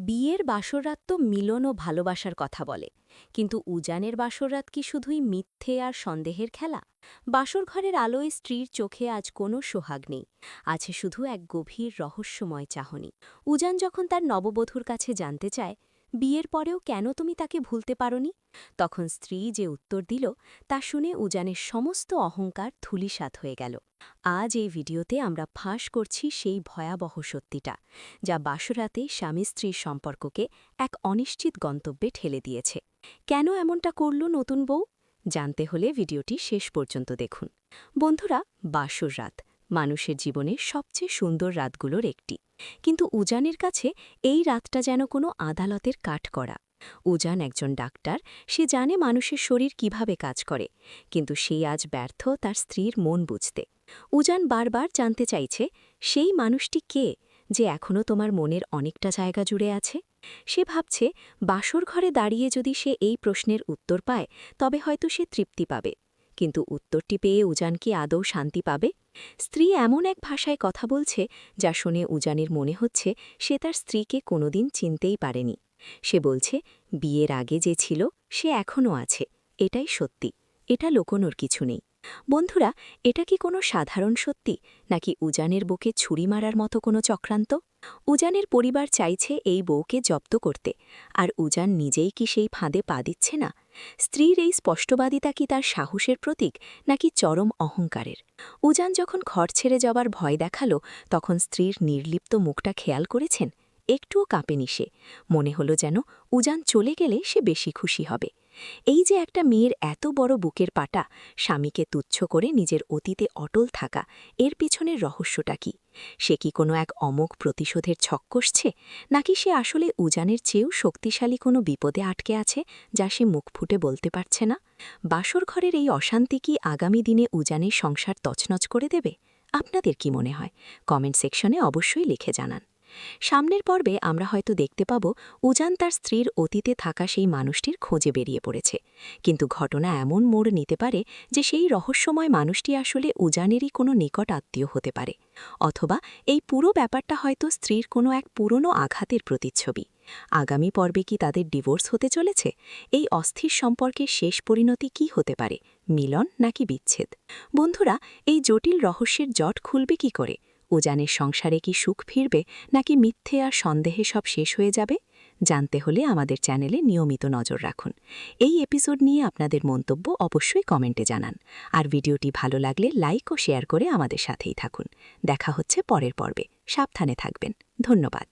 বিয়ের বাসররাত তো মিলন ও ভালোবাসার কথা বলে, কিন্তু উজানের বাসররাত কি শুধুই মিথ্যে আর সন্দেহের খেলা? বাসর ঘরের আলোয় স্ত্রীর চোখে আজ কোনো সোহাগ নেই, আছে শুধু এক গভীর রহস্যময় চাহনি। উজান যখন তার নববধূর কাছে জানতে চায়, বিয়ের পরেও কেন তুমি তাকে ভুলতে পারোনি, তখন স্ত্রী যে উত্তর দিল তা শুনে উজানের সমস্ত অহংকার ধূলিসাৎ হয়ে গেল। আজ এই ভিডিওতে আমরা ফাঁস করছি সেই ভয়াবহ সত্যিটা, যা বাসরাতে স্বামী স্ত্রীর সম্পর্ককে এক অনিশ্চিত গন্তব্যে ঠেলে দিয়েছে। কেন এমনটা করল নতুন বউ? জানতে হলে ভিডিওটি শেষ পর্যন্ত দেখুন। বন্ধুরা, বাসর রাত মানুষের জীবনে সবচেয়ে সুন্দর রাতগুলোর একটি, কিন্তু উজানের কাছে এই রাতটা যেন কোনো আদালতের কাঠকড়া। উজান একজন ডাক্তার, সে জানে মানুষের শরীর কিভাবে কাজ করে, কিন্তু সে আজ ব্যর্থ তার স্ত্রীর মন বুঝতে। উজান বারবার জানতে চাইছে, সেই মানুষটি কে, যে এখনও তোমার মনের অনেকটা জায়গা জুড়ে আছে? সে ভাবছে, বাসর ঘরে দাঁড়িয়ে যদি সে এই প্রশ্নের উত্তর পায়, তবে হয়তো সে তৃপ্তি পাবে। কিন্তু উত্তরটি পেয়ে উজান কি আদৌ শান্তি পাবে? স্ত্রী এমন এক ভাষায় কথা বলছে, যা শুনে উজানের মনে হচ্ছে সে তার স্ত্রীকে কোনোদিন চিনতেই পারেনি। সে বলছে, বিয়ের আগে যে ছিল সে এখনও আছে, এটাই সত্যি, এটা লুকোনোর কিছু নেই। বন্ধুরা, এটা কি কোনো সাধারণ সত্যি, নাকি উজানের বুকে ছুরি মারার মতো কোনো চক্রান্ত? উজানের পরিবার চাইছে এই বউকে জব্দ করতে, আর উজান নিজেই কি সেই ফাঁদে পা দিচ্ছে না? স্ত্রীর এই স্পষ্টবাদিতা কি তার সাহসের প্রতীক, নাকি চরম অহংকারের? উজান যখন ঘর ছেড়ে যাবার ভয় দেখালো, তখন স্ত্রীর নির্লিপ্ত মুখটা খেয়াল করেছেন? একটুও কাঁপেনি সে। মনে হলো যেন উজান চলে গেলে সে বেশি খুশি হবে। এই যে একটা মেয়ের এত বড় বুকের পাটা, স্বামীকে তুচ্ছ করে নিজের অতীতে অটল থাকা, এর পিছনের রহস্যটা কি? সে কি কোনো এক অমোঘ প্রতিশোধের ছক কষছে, নাকি সে আসলে উজানের চেয়েও শক্তিশালী কোনো বিপদে আটকে আছে, যা সে মুখ ফুটে বলতে পারছে না? বাসর ঘরের এই অশান্তি কি আগামী দিনে উজানের সংসার তছনছ করে দেবে? আপনাদের কি মনে হয়? কমেন্ট সেকশনে অবশ্যই লিখে জানান। সামনের পর্বে আমরা হয়তো দেখতে পাব উজান তার স্ত্রীর অতীতে থাকা সেই মানুষটির খোঁজে বেরিয়ে পড়েছে, কিন্তু ঘটনা এমন মোড় নিতে পারে যে সেই রহস্যময় মানুষটি আসলে উজানেরই কোনো নিকট আত্মীয় হতে পারে, অথবা এই পুরো ব্যাপারটা হয়তো স্ত্রীর কোনো এক পুরনো আঘাতের প্রতিচ্ছবি। আগামী পর্বে কি তাদের ডিভোর্স হতে চলেছে? এই অস্থির সম্পর্কের শেষ পরিণতি কি হতে পারে, মিলন নাকি বিচ্ছেদ? বন্ধুরা, এই জটিল রহস্যের জট খুলবে কি করে? উজানের সংসারে কি সুখ ফিরবে, নাকি মিথ্যে আর সন্দেহে সব শেষ হয়ে যাবে? জানতে হলে আমাদের চ্যানেলে নিয়মিত নজর রাখুন। এই এপিসোড নিয়ে আপনাদের মন্তব্য অবশ্যই কমেন্টে জানান, আর ভিডিওটি ভালো লাগলে লাইক ও শেয়ার করে আমাদের সাথেই থাকুন। দেখা হচ্ছে পরের পর্বে। সাবধানে থাকবেন। ধন্যবাদ।